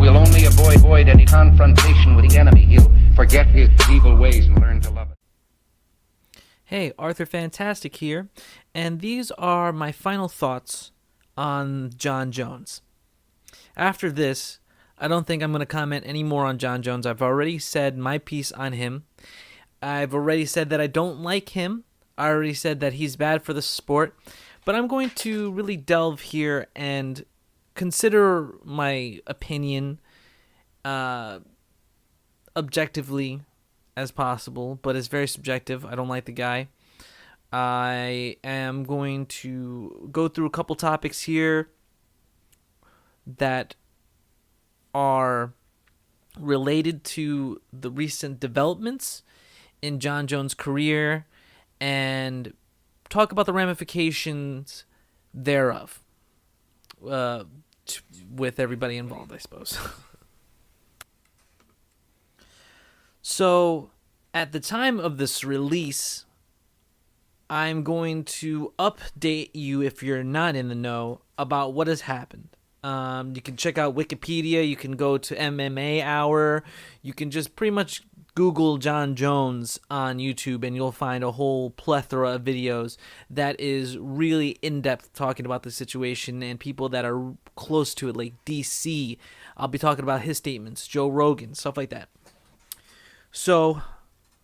will only avoid any confrontation with the enemy. He'll forget his evil ways and learn to love it. Hey, Arthur Fantastic here, and these are my final thoughts on Jon Jones. After this, I don't think I'm going to comment any more on Jon Jones. I've already said my piece on him. I've already said that I don't like him. I already said that he's bad for the sport. But I'm going to really delve here and consider my opinion objectively as possible, but it's very subjective. I don't like the guy. I am going to go through a couple topics here that are related to the recent developments in Jon Jones' career and talk about the ramifications thereof with everybody involved, I suppose. So, at the time of this release, I'm going to update you, if you're not in the know, about what has happened. You can check out Wikipedia, you can go to MMA Hour, you can just pretty much Google Jon Jones on YouTube and you'll find a whole plethora of videos that is really in-depth talking about the situation, and people that are close to it, like DC. I'll be talking about his statements, Joe Rogan, stuff like that. So,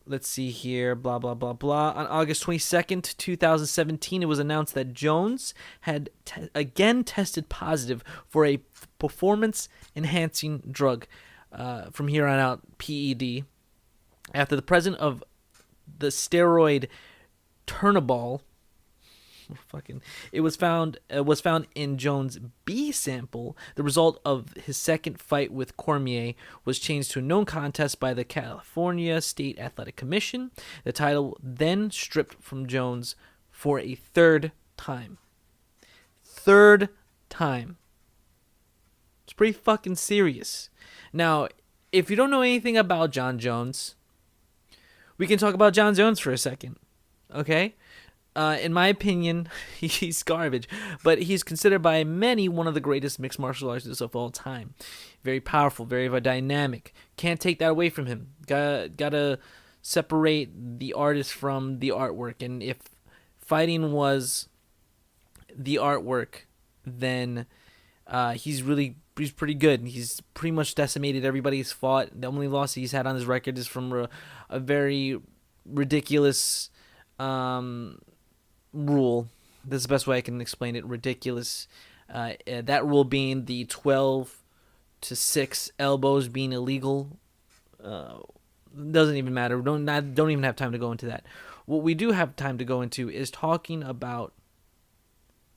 let's see here, blah, blah, blah, blah. On August 22nd, 2017, it was announced that Jones had again tested positive for a performance-enhancing drug, from here on out, PED, after the president of the steroid Turnabol, it was found in Jones' B sample. The result of his second fight with Cormier was changed to a known contest by the California State Athletic Commission. The title then stripped from Jones for a third time. Third time. It's pretty fucking serious. Now, if you don't know anything about Jon Jones, we can talk about Jon Jones for a second, okay? In my opinion, he's garbage, but he's considered by many one of the greatest mixed martial artists of all time. Very powerful, very dynamic. Can't take that away from him. Gotta separate the artist from the artwork, and if fighting was the artwork, then he's pretty good. He's pretty much decimated everybody he's fought. The only loss he's had on his record is from a very ridiculous rule. That's the best way I can explain it. Ridiculous. That rule being the 12 to 6 elbows being illegal. Doesn't even matter. Don't even have time to go into that. What we do have time to go into is talking about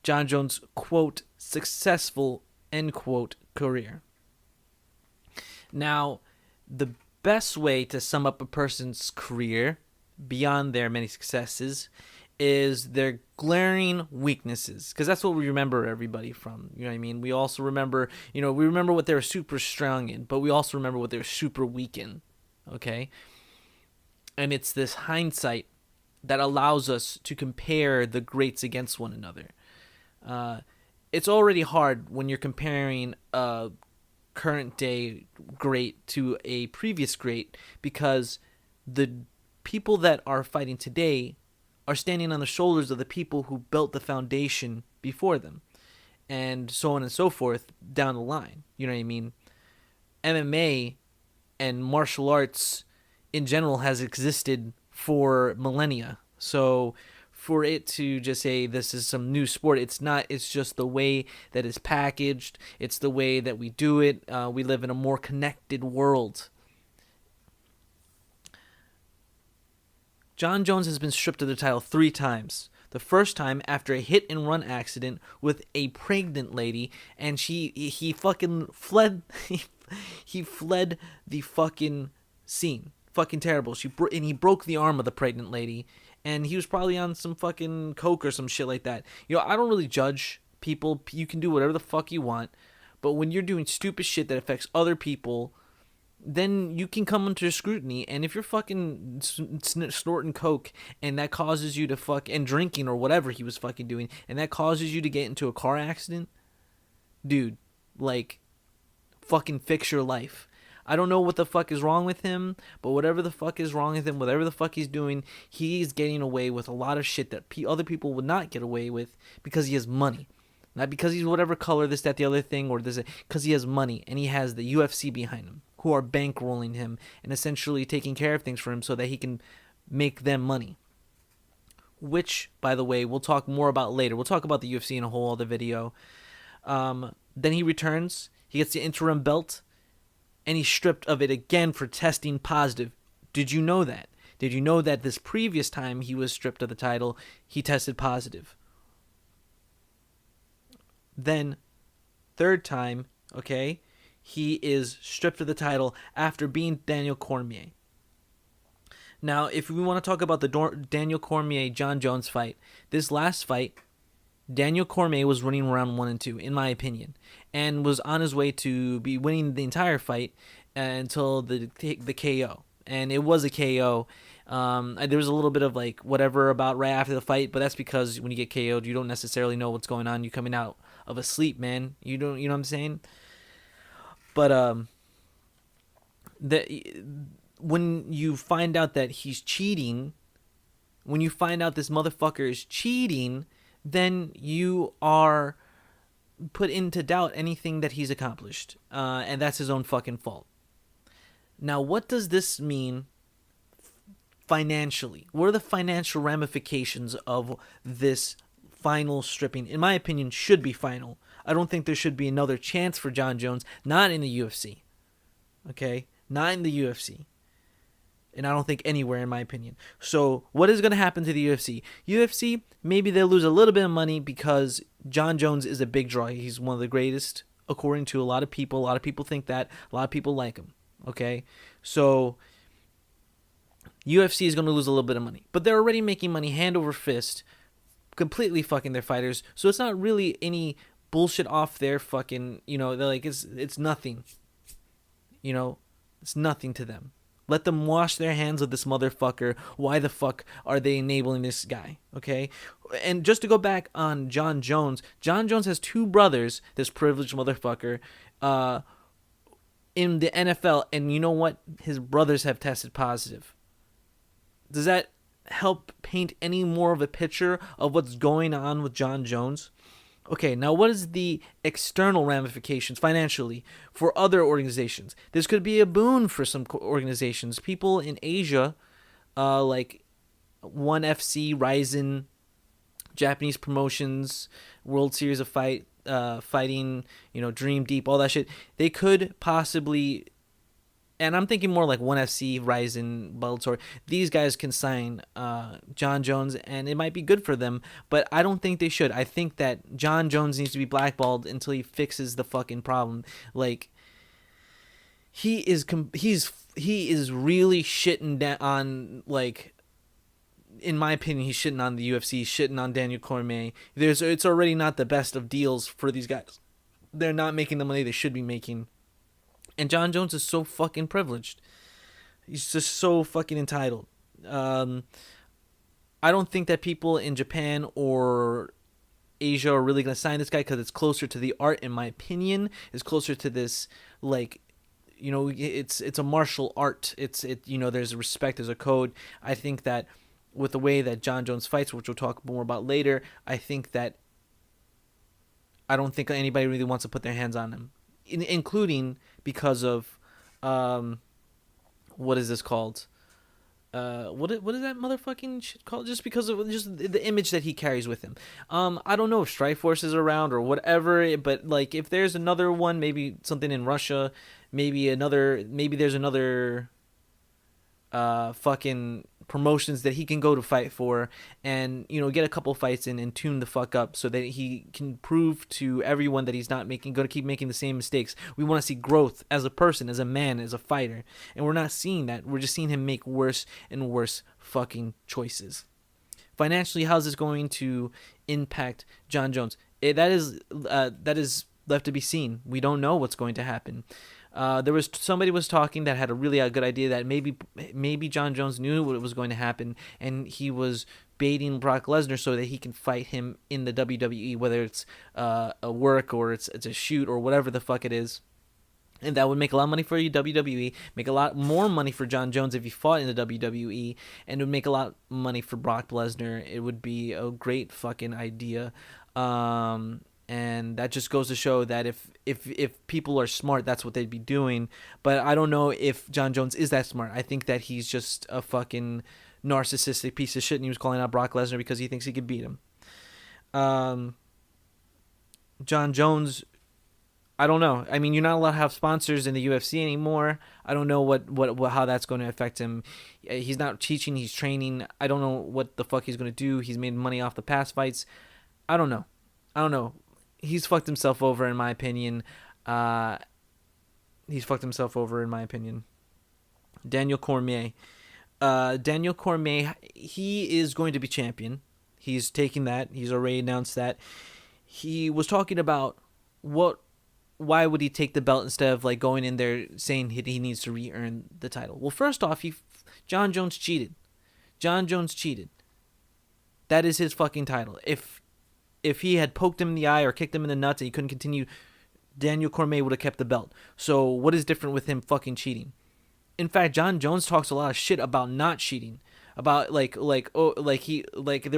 Jon Jones' quote successful end quote career. Now, the best way to sum up a person's career beyond their many successes is their glaring weaknesses, because that's what we remember everybody from. You know what I mean? We also remember, we remember what they were super strong in, but we also remember what they were super weak in. Okay? And it's this hindsight that allows us to compare the greats against one another. It's already hard when you're comparing a current day great to a previous great, because the people that are fighting today are standing on the shoulders of the people who built the foundation before them, and so on and so forth down the line. You know what I mean? MMA and martial arts in general has existed for millennia. So for it to just say this is some new sport, it's not. It's just the way that it's packaged. It's the way that we do it. We live in a more connected world. Jon Jones has been stripped of the title 3 times. The first time after a hit-and-run accident with a pregnant lady, and he fucking fled. He fled the fucking scene. Fucking terrible. And he broke the arm of the pregnant lady, and he was probably on some fucking coke or some shit like that. I don't really judge people. You can do whatever the fuck you want, but when you're doing stupid shit that affects other people, then you can come under scrutiny. And if you're fucking snorting coke and that causes you to and drinking or whatever he was fucking doing, and that causes you to get into a car accident, dude, fucking fix your life. I don't know what the fuck is wrong with him, but whatever the fuck is wrong with him, whatever the fuck he's doing, he's getting away with a lot of shit that other people would not get away with because he has money. Not because he's whatever color, this, that, the other thing, or this, because he has money and he has the UFC behind him, who are bankrolling him and essentially taking care of things for him so that he can make them money. Which, by the way, we'll talk more about later. We'll talk about the UFC in a whole other video. Then he returns, he gets the interim belt, and he's stripped of it again for testing positive. Did you know that? Did you know that this previous time he was stripped of the title, he tested positive? Then, third time, okay, he is stripped of the title after beating Daniel Cormier. Now, if we want to talk about the Daniel Cormier-Jon Jones fight, this last fight, Daniel Cormier was running around 1 and 2, in my opinion, and was on his way to be winning the entire fight until the KO. And it was a KO. There was a little bit of like whatever about right after the fight, but that's because when you get KO'd, you don't necessarily know what's going on. You're coming out of a sleep, man. You know what I'm saying? But when you find out that he's cheating, when you find out this motherfucker is cheating, then you are put into doubt anything that he's accomplished. And that's his own fucking fault. Now, what does this mean financially? What are the financial ramifications of this final stripping? In my opinion, should be final. I don't think there should be another chance for Jon Jones, not in the UFC. Okay? Not in the UFC. And I don't think anywhere, in my opinion. So, what is going to happen to the UFC? UFC, maybe they'll lose a little bit of money because Jon Jones is a big draw. He's one of the greatest, according to a lot of people. A lot of people think that. A lot of people like him. Okay? So, UFC is going to lose a little bit of money. But they're already making money hand over fist, completely fucking their fighters. So, it's not really any bullshit off their fucking, they're like, it's nothing. It's nothing to them. Let them wash their hands of this motherfucker. Why the fuck are they enabling this guy? Okay? And just to go back on Jon Jones has 2 brothers, this privileged motherfucker, in the NFL. And you know what? His brothers have tested positive. Does that help paint any more of a picture of what's going on with Jon Jones? Okay, now what is the external ramifications financially for other organizations? This could be a boon for some organizations. People in Asia, like ONE FC, Ryzen, Japanese promotions, World Series of Fighting, Dream Deep, all that shit. They could possibly, and I'm thinking more like ONE FC, Ryzen, Bellator. These guys can sign Jon Jones, and it might be good for them, but I don't think they should. I think that Jon Jones needs to be blackballed until he fixes the fucking problem. Like, he is really shitting down on, like, in my opinion, he's shitting on the UFC, he's shitting on Daniel Cormier. It's already not the best of deals for these guys. They're not making the money they should be making. And Jon Jones is so fucking privileged. He's just so fucking entitled. I don't think that people in Japan or Asia are really going to sign this guy because it's closer to the art, in my opinion. It's closer to this, like, it's a martial art. There's a respect, there's a code. I think that with the way that Jon Jones fights, which we'll talk more about later, I don't think anybody really wants to put their hands on him. Including because of what is this called? What is that motherfucking shit called? Just because of just the image that he carries with him. I don't know if Strikeforce is around or whatever, but like if there's another one, maybe something in Russia, maybe there's another fucking promotions that he can go to fight for and get a couple fights in and tune the fuck up so that he can prove to everyone that he's not going to keep making the same mistakes. We want to see growth as a person, as a man, as a fighter, and we're not seeing that. We're just seeing him make worse and worse fucking choices. Financially, how's this going to impact Jon Jones? That is left to be seen. We don't know what's going to happen. Somebody was talking that had a really good idea that maybe Jon Jones knew what was going to happen, and he was baiting Brock Lesnar so that he can fight him in the WWE, whether it's a work or it's a shoot or whatever the fuck it is. And that would make a lot of money for you, WWE. Make a lot more money for Jon Jones if he fought in the WWE, and it would make a lot of money for Brock Lesnar. It would be a great fucking idea, and that just goes to show that if people are smart, that's what they'd be doing. But I don't know if Jon Jones is that smart. I think that he's just a fucking narcissistic piece of shit, and he was calling out Brock Lesnar because he thinks he could beat him. Jon Jones, I don't know. I mean, you're not allowed to have sponsors in the UFC anymore. I don't know what how that's going to affect him. He's not teaching, he's training. I don't know what the fuck he's going to do. He's made money off the past fights. I don't know. He's fucked himself over, in my opinion. Daniel Cormier. Daniel Cormier, he is going to be champion. He's taking that. He's already announced that. He was talking about why would he take the belt instead of like going in there saying he needs to re-earn the title? Well, first off, Jon Jones cheated. That is his fucking title. If he had poked him in the eye or kicked him in the nuts and he couldn't continue, Daniel Cormier would have kept the belt. So what is different with him fucking cheating? In fact, Jon Jones talks a lot of shit about not cheating. About there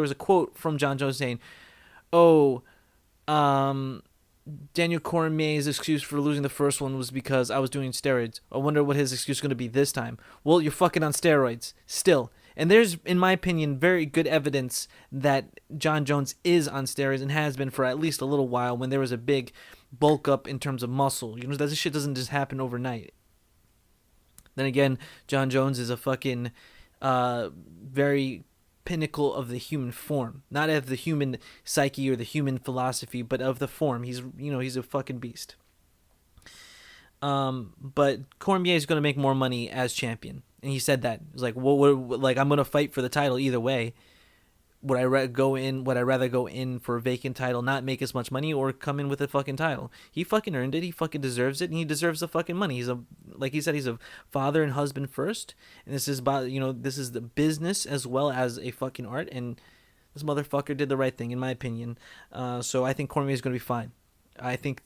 was a quote from Jon Jones saying, Daniel Cormier's excuse for losing the first one was because I was doing steroids. I wonder what his excuse is going to be this time. Well, you're fucking on steroids still. And there's, in my opinion, very good evidence that Jon Jones is on steroids and has been for at least a little while when there was a big bulk up in terms of muscle. You know, this shit doesn't just happen overnight. Then again, Jon Jones is a fucking very pinnacle of the human form, not of the human psyche or the human philosophy, but of the form. He's a fucking beast. But Cormier is going to make more money as champion, and he said that. He's like, I'm going to fight for the title either way. Would I rather go in for a vacant title, not make as much money, or come in with a fucking title? He fucking earned it. He fucking deserves it, and he deserves the fucking money. Like he said, he's a father and husband first, and this is about, this is the business as well as a fucking art, and this motherfucker did the right thing, in my opinion. So I think Cormier is going to be fine. I think,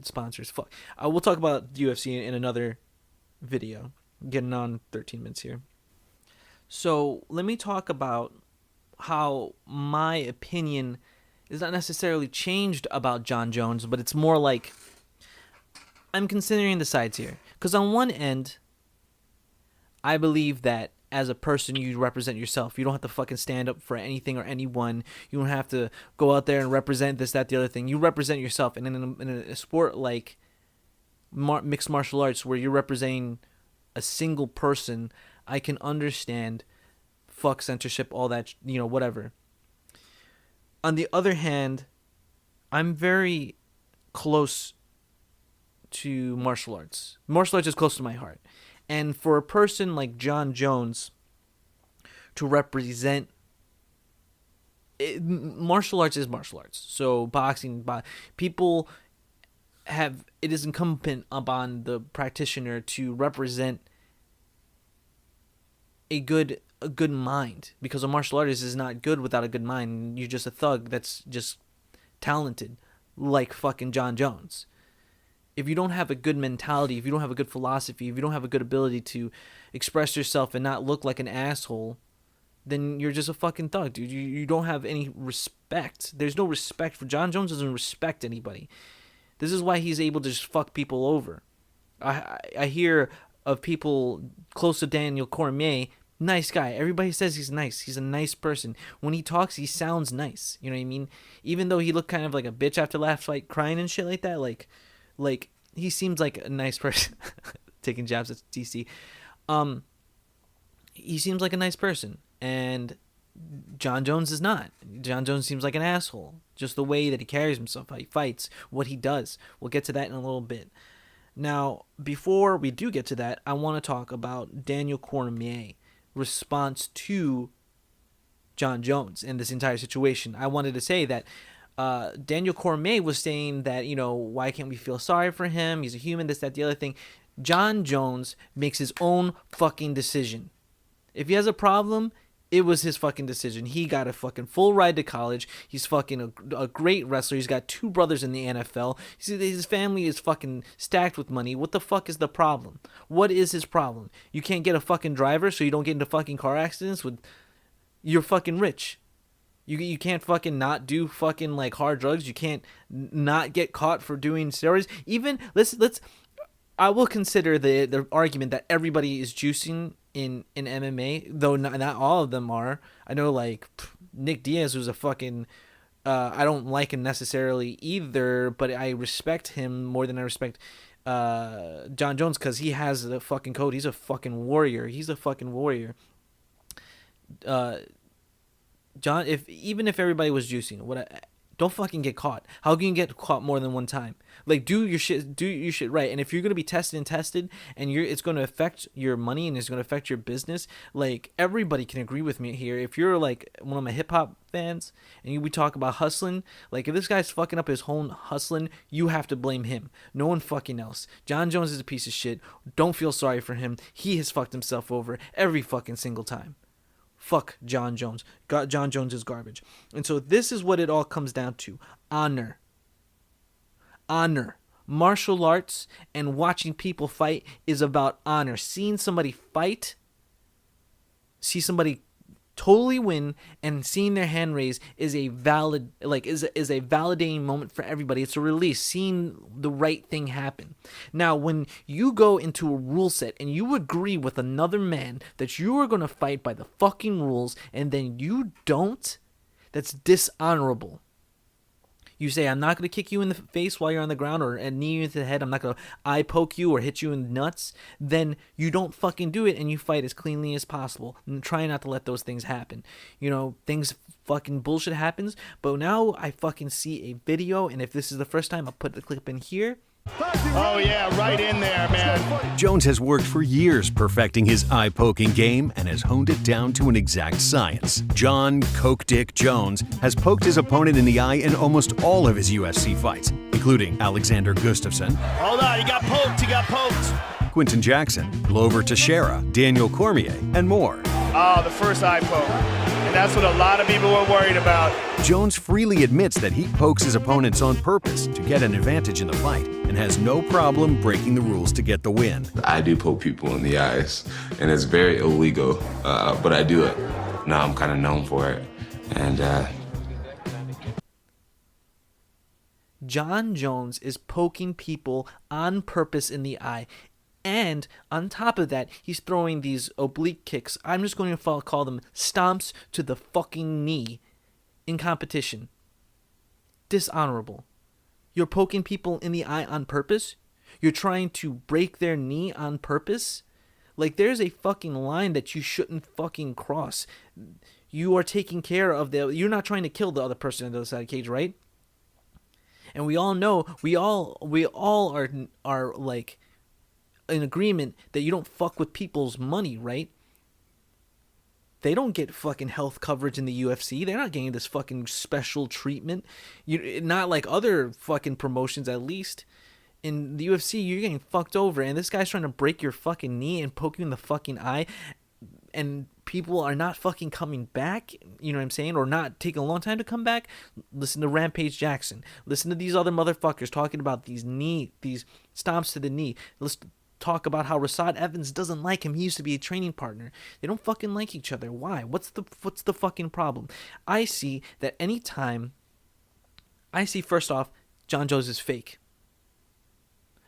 sponsors, fuck. We'll talk about UFC in another video. Getting on 13 minutes here. So let me talk about how my opinion is not necessarily changed about Jon Jones, but it's more like I'm considering the sides here. Because on one end, I believe that as a person, you represent yourself. You don't have to fucking stand up for anything or anyone. You don't have to go out there and represent this, that, the other thing. You represent yourself. And in a sport like mixed martial arts, where you're representing a single person, I can understand fuck censorship, all that, whatever. On the other hand, I'm very close to martial arts. Martial arts is close to my heart. And for a person like Jon Jones to represent martial arts is martial arts. So boxing, people have, it is incumbent upon the practitioner to represent a good mind, because a martial artist is not good without a good mind. You're just a thug that's just talented, like fucking Jon Jones. If you don't have a good mentality, if you don't have a good philosophy, if you don't have a good ability to express yourself and not look like an asshole, then you're just a fucking thug, dude. You don't have any respect. There's no respect for Jon Jones. Doesn't respect anybody. This is why he's able to just fuck people over. I hear of people close to Daniel Cormier. Nice guy. Everybody says he's nice. He's a nice person. When he talks, he sounds nice. You know what I mean? Even though he looked kind of like a bitch after last fight, crying and shit like that, like he seems like a nice person. Taking jabs at DC. He seems like a nice person, and Jon Jones is not. Jon Jones seems like an asshole. Just the way that he carries himself, how he fights, what he does. We'll get to that in a little bit. Now, before we do get to that, I want to talk about Daniel Cormier response to Jon Jones in this entire situation. I wanted to say that Daniel Cormier was saying that, why can't we feel sorry for him? He's a human, this, that, the other thing. Jon Jones makes his own fucking decision. If he has a problem, It was his fucking decision. He got a fucking full ride to college. He's fucking a great wrestler. He's got 2 brothers in the NFL. His family is fucking stacked with money. What the fuck is the problem? What is his problem? You can't get a fucking driver so you don't get into fucking car accidents with... You're fucking rich. You can't fucking not do fucking like hard drugs. You can't not get caught for doing steroids. Even let's I will consider the argument that everybody is juicing in MMA, though not all of them are. I know like Nick Diaz, who's a fucking I don't like him necessarily either, but I respect him more than I respect Jon Jones, because he has the fucking code. He's a fucking warrior. John, even if everybody was juicing, don't fucking get caught. How can you get caught more than one time? Like, do your shit right. And if you're gonna be tested, and it's gonna affect your money and it's gonna affect your business, like everybody can agree with me here. If you're like one of my hip hop fans and we talk about hustling, like if this guy's fucking up his whole hustling, you have to blame him. No one fucking else. Jon Jones is a piece of shit. Don't feel sorry for him. He has fucked himself over every fucking single time. Fuck Jon Jones. Jon Jones is garbage. And so this is what it all comes down to. Honor. Martial arts and watching people fight is about honor. Seeing somebody fight, see somebody totally win, and seeing their hand raised is a validating moment for everybody. It's a release, seeing the right thing happen. Now, when you go into a rule set and you agree with another man that you are going to fight by the fucking rules, and then you don't, that's dishonorable. You say, I'm not going to kick you in the face while you're on the ground or knee you into the head. I'm not going to eye poke you or hit you in the nuts. Then you don't fucking do it and you fight as cleanly as possible. And try not to let those things happen. You know, things fucking bullshit happens. But now I fucking see a video. And if this is the first time, I'll put the clip in here. Oh, yeah, right in there, man. Jones has worked for years perfecting his eye-poking game and has honed it down to an exact science. Jon Coke Dick Jones has poked his opponent in the eye in almost all of his UFC fights, including Alexander Gustafsson. Hold on, he got poked. Quinton Jackson, Glover Teixeira, Daniel Cormier, and more. Oh, the first eye poke. And that's what a lot of people were worried about. Jones freely admits that he pokes his opponents on purpose to get an advantage in the fight and has no problem breaking the rules to get the win. I do poke people in the eyes, and it's very illegal, but I do it. Now I'm kind of known for it. And Jon Jones is poking people on purpose in the eye. And on top of that, he's throwing these oblique kicks. I'm just going to call them stomps to the fucking knee in competition. Dishonorable. You're poking people in the eye on purpose? You're trying to break their knee on purpose? Like, there's a fucking line that you shouldn't fucking cross. You are taking care of you're not trying to kill the other person on the other side of the cage, right? And we all know, we all are like in agreement that you don't fuck with people's money, right? They don't get fucking health coverage in the UFC. They're not getting this fucking special treatment. Not like other fucking promotions, at least. In the UFC, you're getting fucked over, and this guy's trying to break your fucking knee and poke you in the fucking eye, and people are not fucking coming back, you know what I'm saying, or not taking a long time to come back. Listen to Rampage Jackson. Listen to these other motherfuckers talking about these stomps to the knee. Let's talk about how Rasad Evans doesn't like him. He used to be a training partner. They don't fucking like each other. Why? What's the fucking problem? I see that first off, Jon Jones is fake.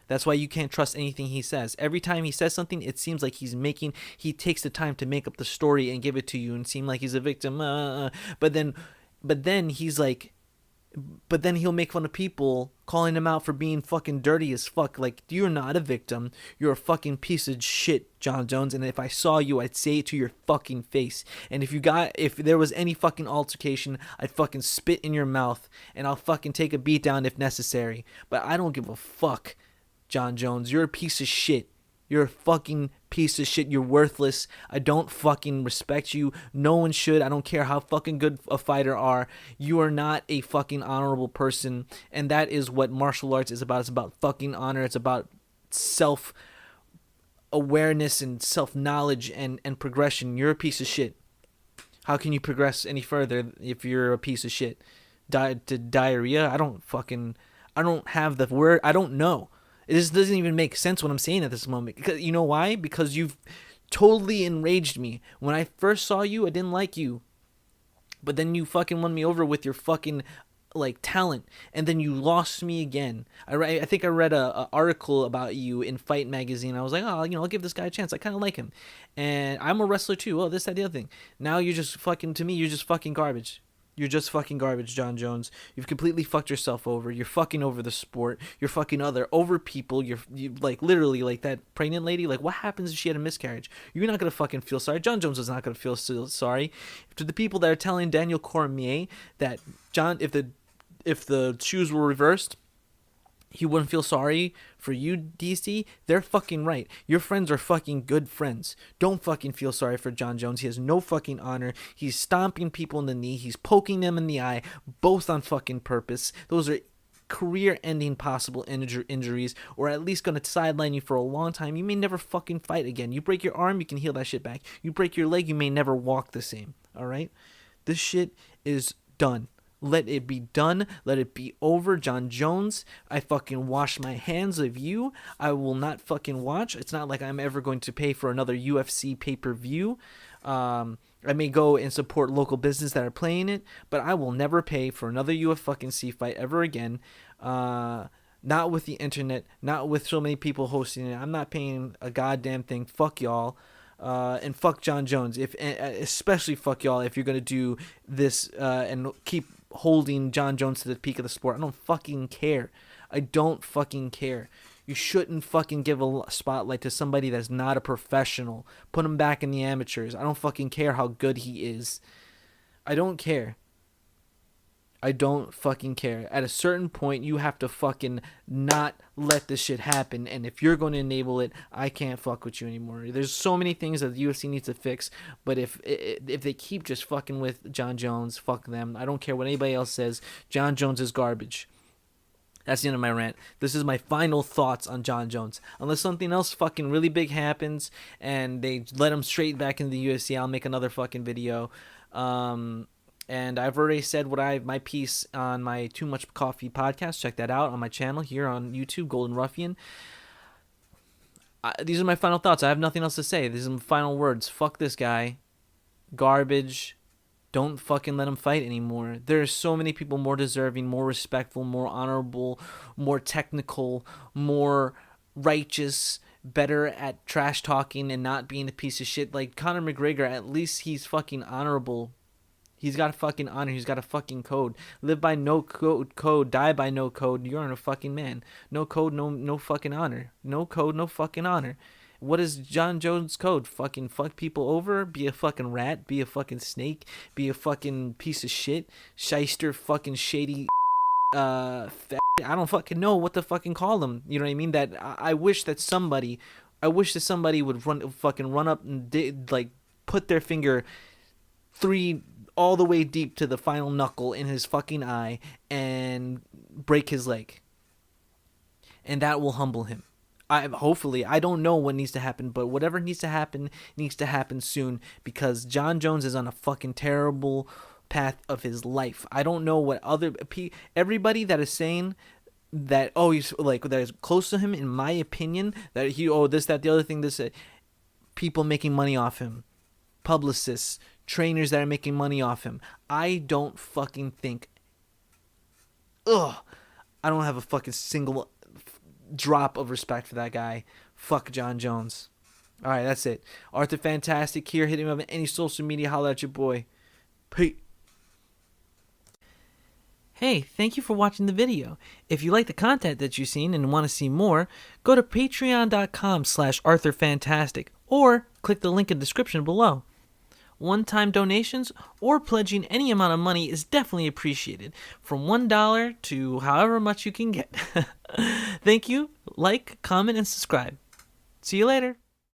That's why you can't trust anything he says. Every time he says something, it seems like he takes the time to make up the story and give it to you and seem like he's a victim. But then he's like, but then he'll make fun of people, calling him out for being fucking dirty as fuck. Like, you're not a victim. You're a fucking piece of shit, Jon Jones. And if I saw you, I'd say it to your fucking face. And if there was any fucking altercation, I'd fucking spit in your mouth and I'll fucking take a beat down if necessary. But I don't give a fuck, Jon Jones. You're a piece of shit. You're a fucking piece of shit. You're worthless. I don't fucking respect you. No one should. I don't care how fucking good a fighter are. You are not a fucking honorable person. And that is what martial arts is about. It's about fucking honor. It's about self-awareness and self-knowledge and progression. You're a piece of shit. How can you progress any further if you're a piece of shit? To diarrhea? I don't have the word. I don't know. It just doesn't even make sense what I'm saying at this moment. Because, you know why? Because you've totally enraged me. When I first saw you, I didn't like you. But then you fucking won me over with your fucking like talent, and then you lost me again. I think I read a article about you in Fight magazine. I was like, oh, I'll give this guy a chance. I kind of like him, and I'm a wrestler too. Oh, this, that, the other thing. Now you're just fucking, to me, you're just fucking garbage. You're just fucking garbage, Jon Jones. You've completely fucked yourself over. You're fucking over the sport. You're fucking over people. You like literally like that pregnant lady. Like, what happens if she had a miscarriage? You're not gonna fucking feel sorry. Jon Jones is not gonna feel sorry. To the people that are telling Daniel Cormier that if the shoes were reversed, he wouldn't feel sorry for you, DC, they're fucking right. Your friends are fucking good friends. Don't fucking feel sorry for Jon Jones. He has no fucking honor. He's stomping people in the knee. He's poking them in the eye, both on fucking purpose. Those are career-ending possible injuries, or at least going to sideline you for a long time. You may never fucking fight again. You break your arm, you can heal that shit back. You break your leg, you may never walk the same. All right? This shit is done. Let it be done. Let it be over. Jon Jones, I fucking wash my hands of you. I will not fucking watch. It's not like I'm ever going to pay for another UFC pay-per-view. I may go and support local business that are playing it, but I will never pay for another UFC fight ever again. Not with the internet. Not with so many people hosting it. I'm not paying a goddamn thing. Fuck y'all. And fuck Jon Jones. Especially fuck y'all if you're going to do this and keep holding Jon Jones to the peak of the sport. I don't fucking care. I don't fucking care. You shouldn't fucking give a spotlight to somebody that's not a professional. Put him back in the amateurs. I don't fucking care how good he is. I don't care. I don't fucking care. At a certain point, you have to fucking not let this shit happen. And if you're going to enable it, I can't fuck with you anymore. There's so many things that the UFC needs to fix. But if they keep just fucking with Jon Jones, fuck them. I don't care what anybody else says. Jon Jones is garbage. That's the end of my rant. This is my final thoughts on Jon Jones. Unless something else fucking really big happens and they let him straight back into the UFC, I'll make another fucking video. And I've already said my piece on my Too Much Coffee podcast. Check that out on my channel here on YouTube, Golden Ruffian. These are my final thoughts. I have nothing else to say. These are my final words. Fuck this guy. Garbage. Don't fucking let him fight anymore. There are so many people more deserving, more respectful, more honorable, more technical, more righteous, better at trash talking and not being a piece of shit. Like Conor McGregor, at least he's fucking honorable. He's got a fucking honor. He's got a fucking code. Live by no code. Die by no code. You're a fucking man. No code, no fucking honor. No code, no fucking honor. What is Jon Jones' code? Fucking fuck people over? Be a fucking rat? Be a fucking snake? Be a fucking piece of shit? Shyster fucking shady I don't fucking know what to fucking call them. You know what I mean? That I wish that somebody would run up and put their finger all the way deep to the final knuckle in his fucking eye and break his leg. And that will humble him. Hopefully, I don't know what needs to happen, but whatever needs to happen soon, because Jon Jones is on a fucking terrible path of his life. I don't know what everybody that is saying that, he's like, that is close to him, in my opinion, that this, that, the other thing, people making money off him, publicists, trainers that are making money off him. I don't fucking think. I don't have a fucking single drop of respect for that guy. Fuck Jon Jones. Alright, that's it. Arthur Fantastic here. Hit him up on any social media. Holla at your boy. Pete. Hey, thank you for watching the video. If you like the content that you've seen and want to see more, go to patreon.com/ArthurFantastic or click the link in the description below. One-time donations or pledging any amount of money is definitely appreciated, from $1 to however much you can get. Thank you. Like, comment, and subscribe. See you later.